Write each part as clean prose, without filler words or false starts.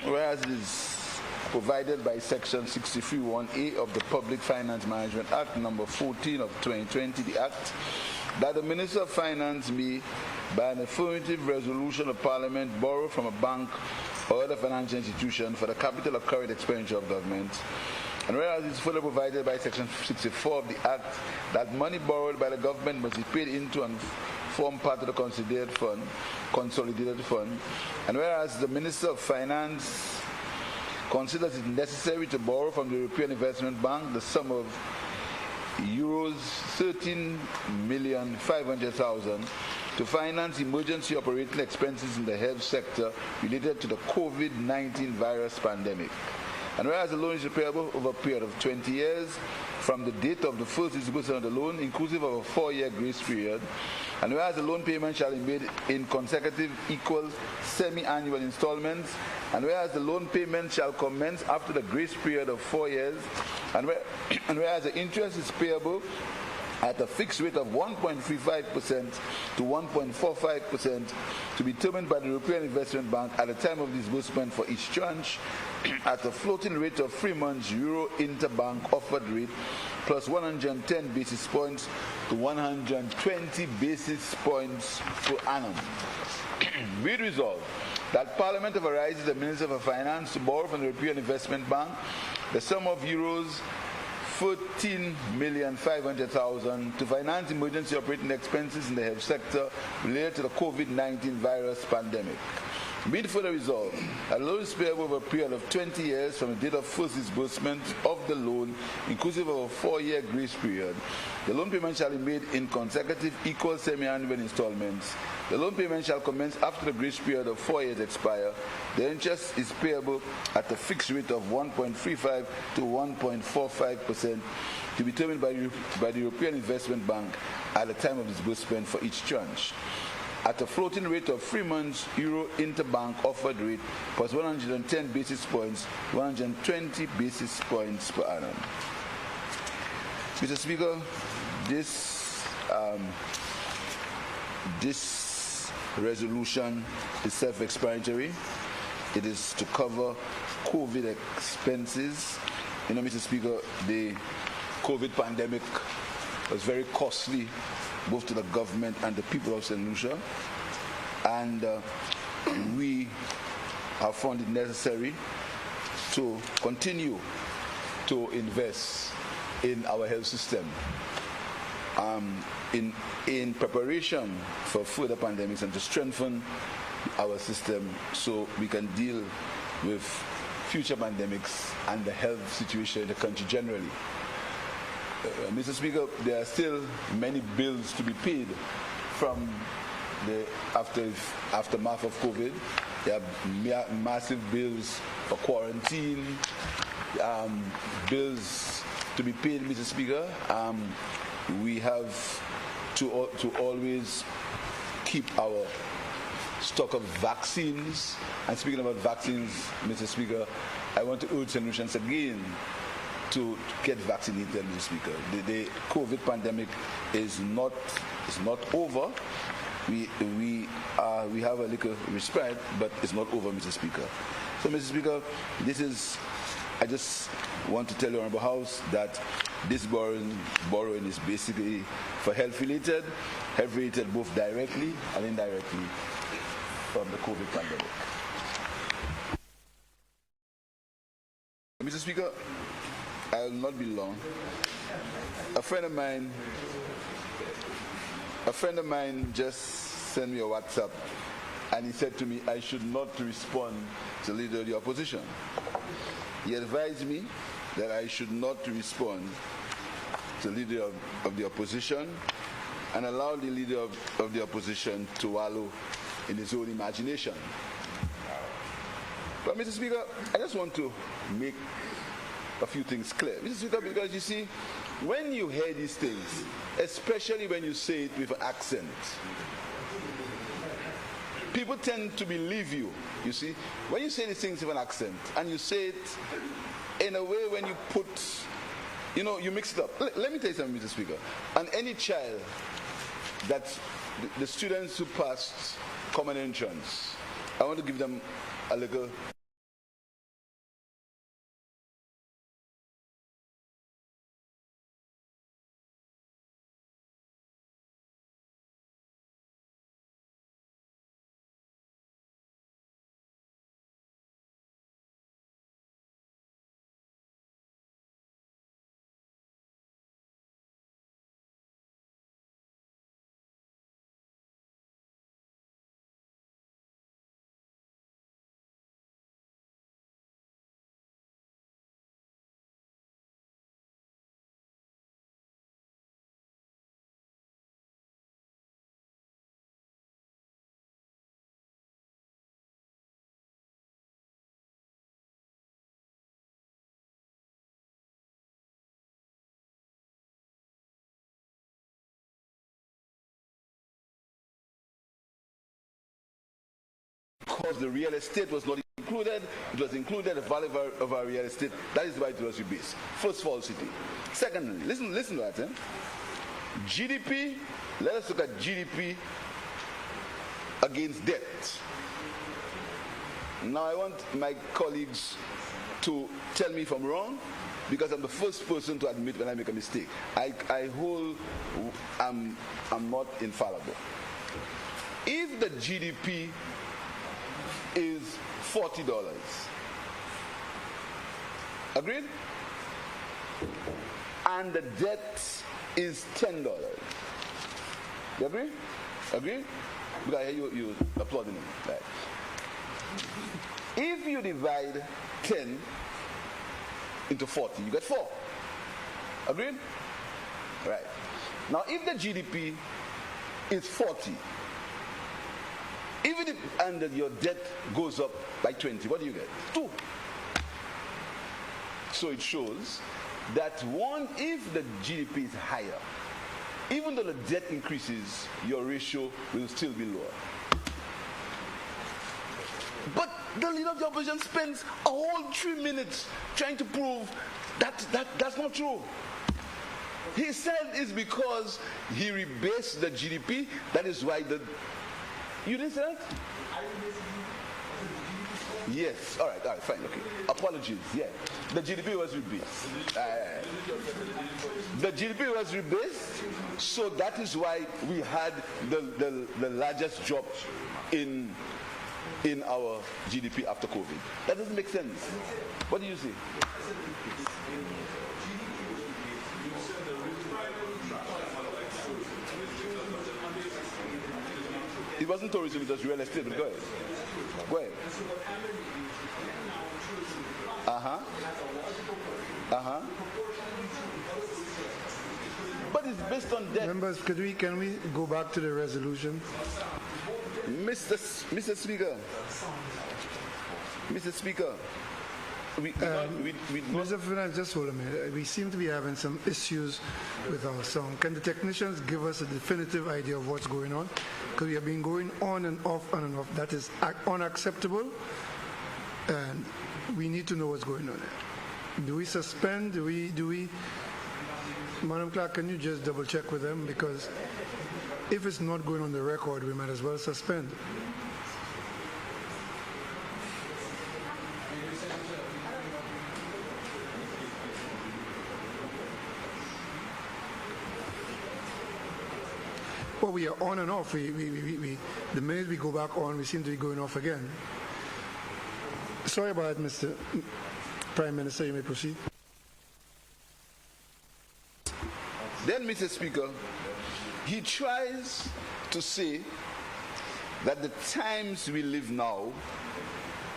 Whereas it is provided by Section 63(1)(a) of the Public Finance Management Act number 14 of 2020, the Act, that the Minister of Finance may, by an affirmative resolution of Parliament, borrow from a bank or other financial institution for the capital or current expenditure of government. And whereas it is further provided by Section 64 of the Act that money borrowed by the government must be paid into and form part of the consolidated fund, and whereas the Minister of Finance considers it necessary to borrow from the European Investment Bank the sum of euros 13,500,000 to finance emergency operating expenses in the health sector related to the COVID-19 virus pandemic. And whereas the loan is repayable over a period of 20 years from the date of the first disbursement of the loan, inclusive of a 4-year grace period, and whereas the loan payment shall be made in consecutive equal semi-annual installments, and whereas the loan payment shall commence after the grace period of 4 years, and whereas the interest is payable at a fixed rate of 1.35% to 1.45% to be determined by the European Investment Bank at the time of disbursement for each tranche at a floating rate of 3 months Euro interbank offered rate plus 110 basis points to 120 basis points per annum. We resolve that Parliament authorizes the Minister of Finance to borrow from the European Investment Bank the sum of euros 14,500,000 to finance emergency operating expenses in the health sector related to the COVID-19 virus pandemic. Be it further resolved that the loan is payable over a period of 20 years from the date of first disbursement of the loan, inclusive of a 4-year grace period. The loan payment shall be made in consecutive equal semi-annual installments. The loan payment shall commence after the grace period of 4 years expire. The interest is payable at a fixed rate of 1.35 to 1.45% to be determined by the European Investment Bank at the time of disbursement for each tranche, at a floating rate of 3 months Euro interbank offered rate plus 110 basis points, 120 basis points per annum. Mr. Speaker, this resolution is self-explanatory. It is to cover COVID expenses. You know, Mr. Speaker, the COVID pandemic was very costly both to the government and the people of St. Lucia, and we have found it necessary to continue to invest in our health system in preparation for further pandemics and to strengthen our system so we can deal with future pandemics and the health situation in the country generally. Mr. Speaker, there are still many bills to be paid from the aftermath of COVID. There are massive bills for quarantine, bills to be paid, Mr. Speaker. We have to always keep our stock of vaccines. And speaking about vaccines, Mr. Speaker, I want to urge St. Lucians again to get vaccinated, Mr. Speaker. The COVID pandemic is not over. We have a little respite, but it's not over, Mr. Speaker. So, Mr. Speaker, I just want to tell the Honourable House that this borrowing is basically for health-related both directly and indirectly from the COVID pandemic. Mr. Speaker, I will not be long. A friend of mine just sent me a WhatsApp, and he said to me I should not respond to the leader of the opposition. He advised me that I should not respond to the leader of the opposition and allow the leader of the opposition to wallow in his own imagination. But, Mr. Speaker, I just want to make a few things clear. Mr. Speaker, because you see, when you hear these things, especially when you say it with an accent, people tend to believe you. You see, when you say these things with an accent, and you say it in a way when you put, you mix it up. Let me tell you something, Mr. Speaker. And any child that the students who passed common entrance, I want to give them a little because the real estate was not included. It was included the value of our real estate. That is why it was rebased. First falsity. Secondly, listen to that. GDP, let us look at GDP against debt. Now I want my colleagues to tell me if I'm wrong, because I'm the first person to admit when I make a mistake. I'm not infallible. If the GDP is $40, agreed? And the debt is $10. You agree? Agree? Because I hear you applauding me. Right. If you divide 10 into 40, you get 4. Agreed? Right. Now, if the GDP is 40, even if and your debt goes up by 20, what do you get? 2. So it shows that if the GDP is higher, even though the debt increases, your ratio will still be lower. But the leader of the opposition spends a whole 3 minutes trying to prove that's not true. He said it's because he rebased the GDP. That is why you didn't say that? Yes. All right, fine, okay. Apologies, yeah. The GDP was rebased. The GDP was rebased, so that is why we had the largest drop in our GDP after COVID. That doesn't make sense. What do you say? It wasn't tourism, it was real estate. But go ahead. Go ahead. But it's based on debt. Members, can we go back to the resolution? Mr. Speaker. Mr. Speaker. Mr. Finance, just hold a minute. We seem to be having some issues with our sound. Can the technicians give us a definitive idea of what's going on? Because we have been going on and off. That is unacceptable, and we need to know what's going on there. Do we suspend? Do we? Madam Clerk, can you just double check with them? Because if it's not going on the record, we might as well suspend. Well, we are on and off. The minute we go back on, we seem to be going off again. Sorry about that, Mr. Prime Minister. You may proceed. Then, Mr. Speaker, he tries to say that the times we live now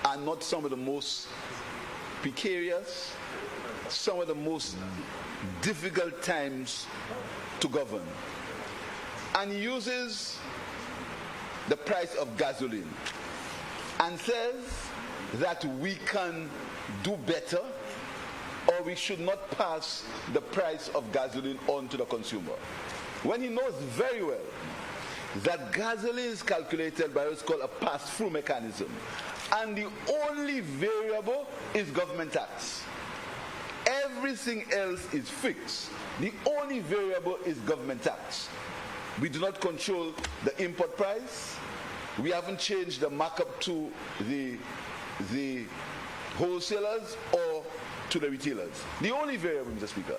are not some of the most precarious, some of the most difficult times to govern. And he uses the price of gasoline and says that we can do better, or we should not pass the price of gasoline on to the consumer, when he knows very well that gasoline is calculated by what's called a pass-through mechanism, and the only variable is government tax. Everything else is fixed. The only variable is government tax. We do not control the import price. We haven't changed the markup to the wholesalers or to the retailers. The only variable, Mr. Speaker.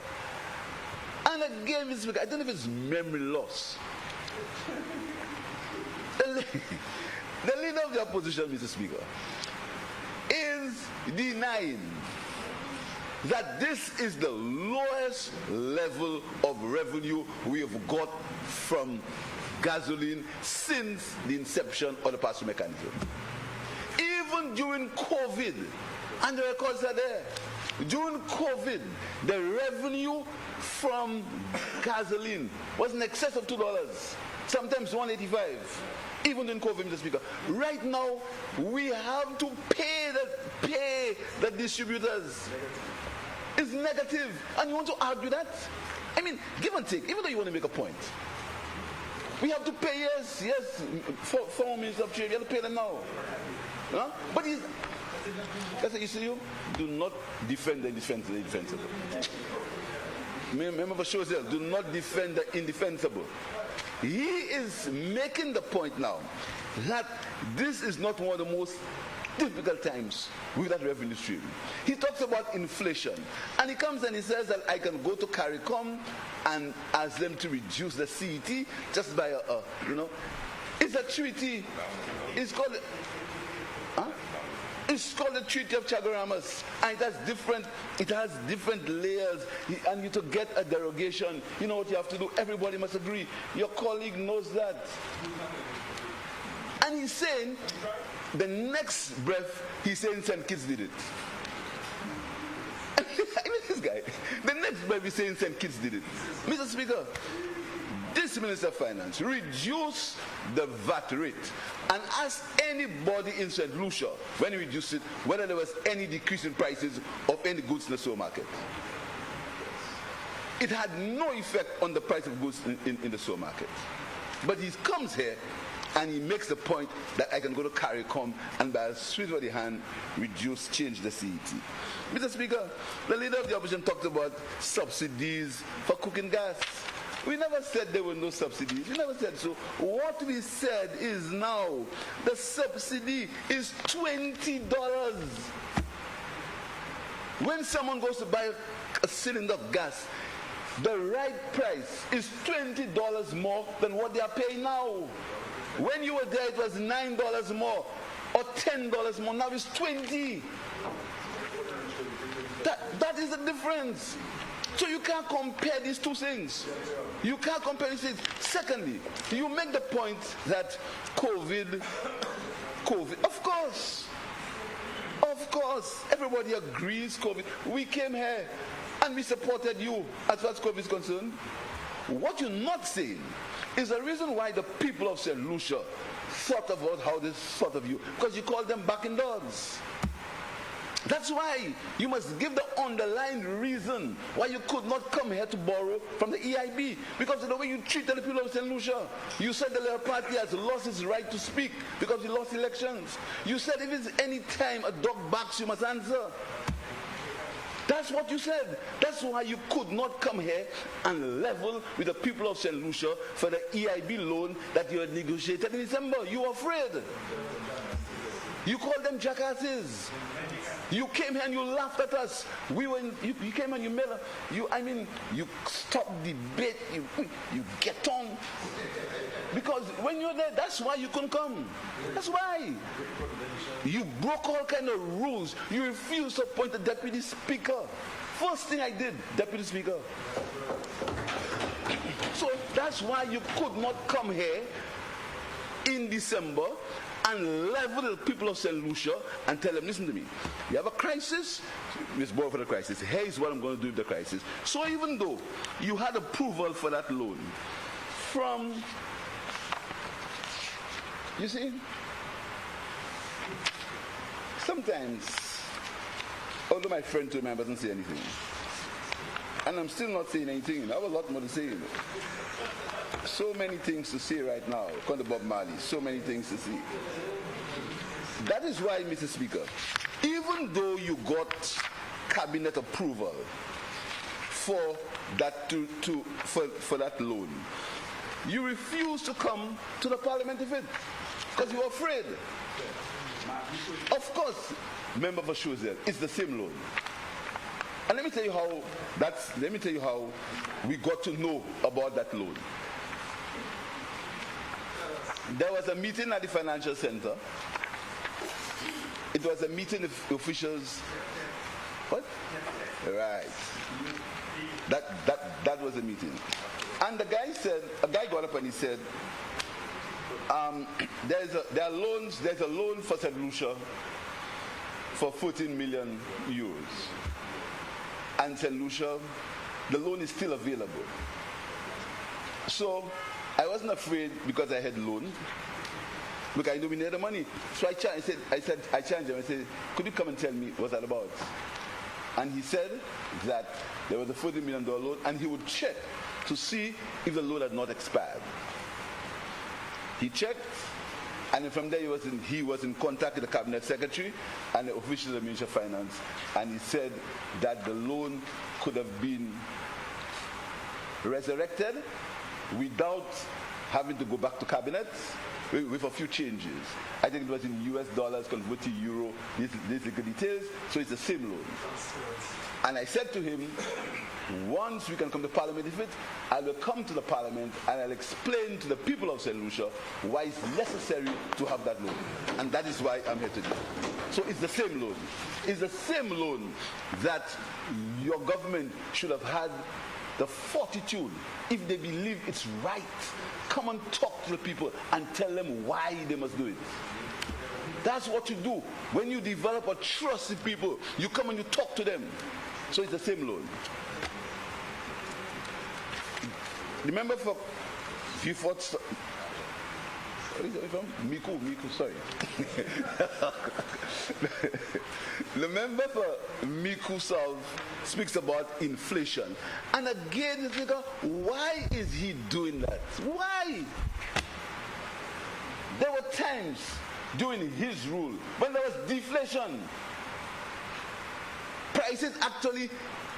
And again, Mr. Speaker, I don't know if it's memory loss. The leader of the opposition, Mr. Speaker, is denying that this is the lowest level of revenue we have got from gasoline since the inception of the pass-through mechanism. Even during COVID, and the records are there, during COVID, the revenue from gasoline was in excess of $2, sometimes $1.85, even during COVID, Mr. Speaker. Right now, we have to pay the distributors. It's negative, and you want to argue that? I mean, give and take, even though you want to make a point. We have to pay, yes, for Minister of Trade, we have to pay them now. Huh? But that's what you see, you do not defend the indefensible. Remember for sure, do not defend the indefensible. He is making the point now that this is not one of the most difficult times with that revenue stream. He talks about inflation, and he comes and he says that I can go to CARICOM and ask them to reduce the CET just by it's a treaty. It's called the Treaty of Chagaramas, and it has different layers, and you to get a derogation, you know what you have to do? Everybody must agree. Your colleague knows that. And he's saying, the next breath, he's saying St. Kitts did it. I mean, this guy, the next breath he's saying St. Kitts did it. Mr. Speaker, this Minister of Finance reduced the VAT rate and asked anybody in St. Lucia, when he reduced it, whether there was any decrease in prices of any goods in the supermarket. It had no effect on the price of goods in the supermarket. But he comes here and he makes the point that I can go to CARICOM and by a sweep of the hand change the CET. Mr. Speaker, the leader of the opposition talked about subsidies for cooking gas. We never said there were no subsidies. We never said so. What we said is now the subsidy is $20. When someone goes to buy a cylinder of gas, the right price is $20 more than what they are paying now. When you were there, it was $9 more or $10 more. Now it's $20. That is the difference. So you can't compare these two things. You can't compare these things. Secondly, you make the point that COVID, of course, everybody agrees COVID. We came here and we supported you as far as COVID is concerned. What you're not saying is the reason why the people of St. Lucia thought about how they thought of you, because you called them back in dogs. That's why you must give the underlying reason why you could not come here to borrow from the EIB, because of the way you treated the people of St. Lucia. You said the Labour Party has lost its right to speak because you lost elections. You said if it's any time a dog barks, you must answer. That's what you said. That's why you could not come here and level with the people of St. Lucia for the EIB loan that you had negotiated in December. You were afraid. You called them jackasses. You came here and you laughed at us. You came and you stopped debate. You get on. Because when you're there, that's why you couldn't come. That's why. You broke all kind of rules. You refused to appoint a deputy speaker. First thing I did, deputy speaker. So that's why you could not come here in December and level the people of St. Lucia and tell them, listen to me, you have a crisis, let's borrow for the crisis. Here is what I'm going to do with the crisis. So even though you had approval for that loan from, you see, sometimes, although my friend told me I doesn't say anything, and I'm still not saying anything, I have a lot more to say. So many things to say right now. According to Bob Marley, so many things to say. That is why, Mr. Speaker, even though you got cabinet approval for that for that loan, you refused to come to the parliament event because you were afraid. Of course, member for Shozel, it's the same loan. And let me tell you how we got to know about that loan. There was a meeting at the financial center. It was a meeting of officials. What? Right. That was a meeting. And the guy said, a guy got up and he said, there's a loan for St. Lucia for 14 million euros. And St. Lucia, the loan is still available. So I wasn't afraid because I had loaned. Look, I knew we needed the money. So I challenged him. I said, could you come and tell me what's that about? And he said that there was a $40 million loan and he would check to see if the loan had not expired. He checked, and from there he was in contact with the cabinet secretary and the officials of the Ministry of Finance, and he said that the loan could have been resurrected without having to go back to cabinet with a few changes. I think it was in US dollars converted to euro. These are the details, so it's the same loan. And I said to him, once we can come to parliament with it, I will come to the parliament and I'll explain to the people of St. Lucia why it's necessary to have that loan. And that is why I'm here today. So it's the same loan. It's the same loan that your government should have had the fortitude, if they believe it's right, come and talk to the people and tell them why they must do it. That's what you do. When you develop a trust with people, you come and you talk to them. So it's the same loan. Remember for few thoughts. Where is it from? Miku, sorry. The member for Miku South speaks about inflation. And again, you think, why is he doing that? Why? There were times during his rule when there was deflation. Prices actually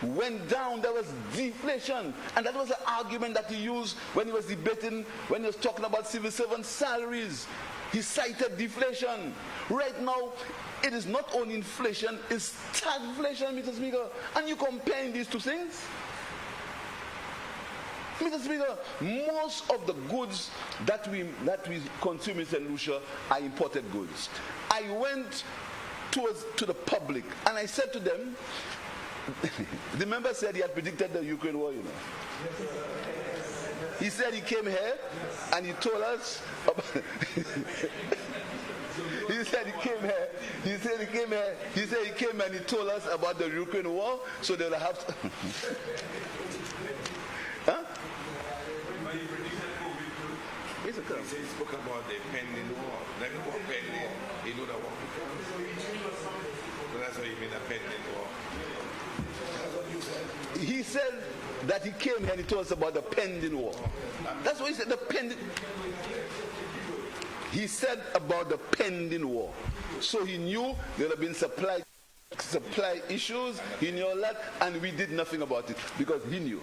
went down. There was deflation, and that was the argument that he used when he was debating, when he was talking about civil servant salaries. He cited deflation. Right now, it is not only inflation, it's stagflation, Mr. Speaker. And you comparing these two things? Mr. Speaker, most of the goods that we consume in St. Lucia are imported goods. I went to the public and I said to them, the member said he had predicted the Ukraine war, you know. He said he came here and he told us about he said he came and he told us about the Ukraine war, so they'll have to huh? He spoke about the pending war. Let me go pending. He knew that war. So that's what he mean, a pending war. He said that he came here and he told us about the pending war. That's what he said, the pending. He said about the pending war. So he knew there had been supply issues, he knew all that, and we did nothing about it because he knew.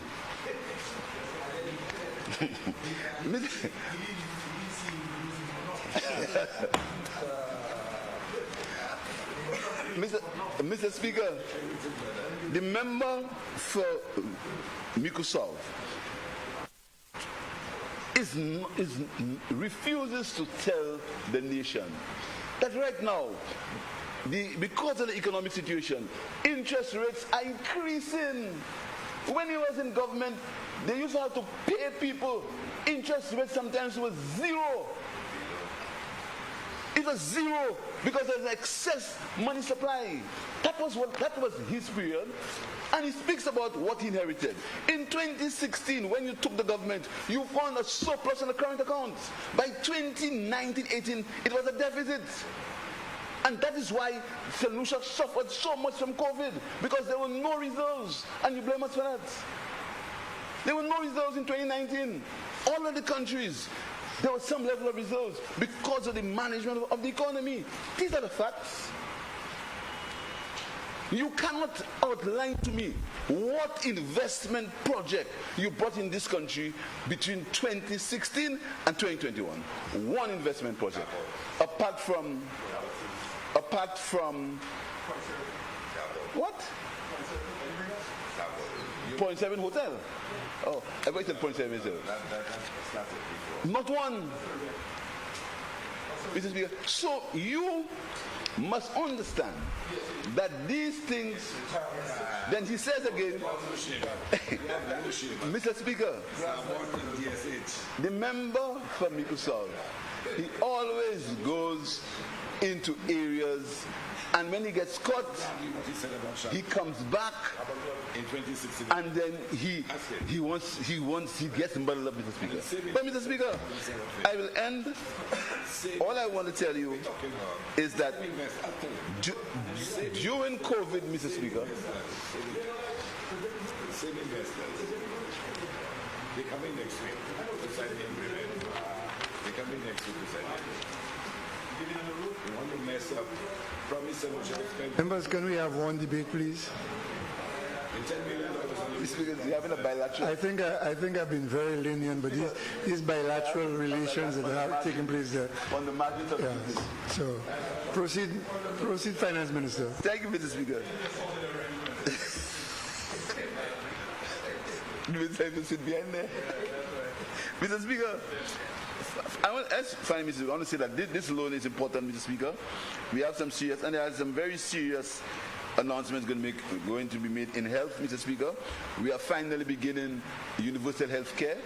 Mr. Speaker, the member for Miku South refuses to tell the nation that right now, because of the economic situation, interest rates are increasing. When he was in government, they used to have to pay people. Interest rates sometimes was zero. It was zero because there's excess money supply. That was his period. And he speaks about what he inherited. In 2016, when you took the government, you found a surplus in the current accounts. By 2019-18, it was a deficit. And that is why St. Lucia suffered so much from COVID, because there were no reserves. And you blame us for that. There were no reserves in 2019. All of the countries, there was some level of reserves because of the management of the economy. These are the facts. You cannot outline to me what investment project you brought in this country between 2016 and 2021. One investment project. Apart from what? 0.7 hotel. Oh, everybody said 0.7 is there. Not one. Mr. Speaker. So you must understand that these things, then he says again, Mr. Speaker, the member from Mikusol, he always goes into areas, and when he gets caught, he comes back in 2016, and then he gets muddled up, Mr. Speaker. But Mr. Speaker, I will end. All I want to tell you is that during COVID, Mr. Speaker, same investors, they come in next week to sign the agreement. They come in next week to sign the agreement. You want to mess up, promise them what you expect. Members, can we have one debate, please? $10 million. Mr. Speaker, you're having a bilateral. I think I've been very lenient, but these bilateral relations that have taken place there. On the margins of business. So, proceed, Finance Minister. Thank you, Mr. Speaker. Do we time to sit behind there? Mr. Speaker, as Finance Minister, I want to say that this loan is important, Mr. Speaker. We have some serious, and there are some very serious announcements going to be made in health, Mr. Speaker. We are finally beginning universal health care.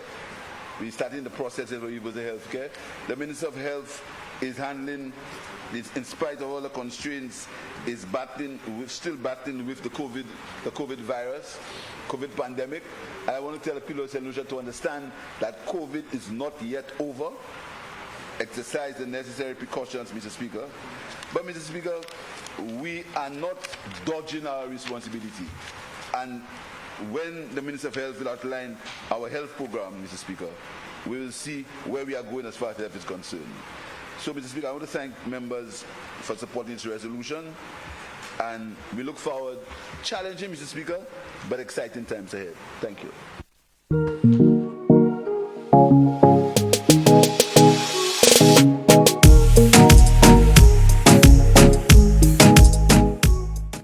We're starting the process of universal health care. The Minister of Health is handling this, in spite of all the constraints, is still battling with the COVID virus, COVID pandemic. I want to tell the people of St. Lucia to understand that COVID is not yet over. Exercise the necessary precautions, Mr. Speaker. But, Mr. Speaker, we are not dodging our responsibility. And when the Minister of Health will outline our health program, Mr. Speaker, we will see where we are going as far as health is concerned. So, Mr. Speaker, I want to thank members for supporting this resolution. And we look forward, challenging, Mr. Speaker, but exciting times ahead. Thank you.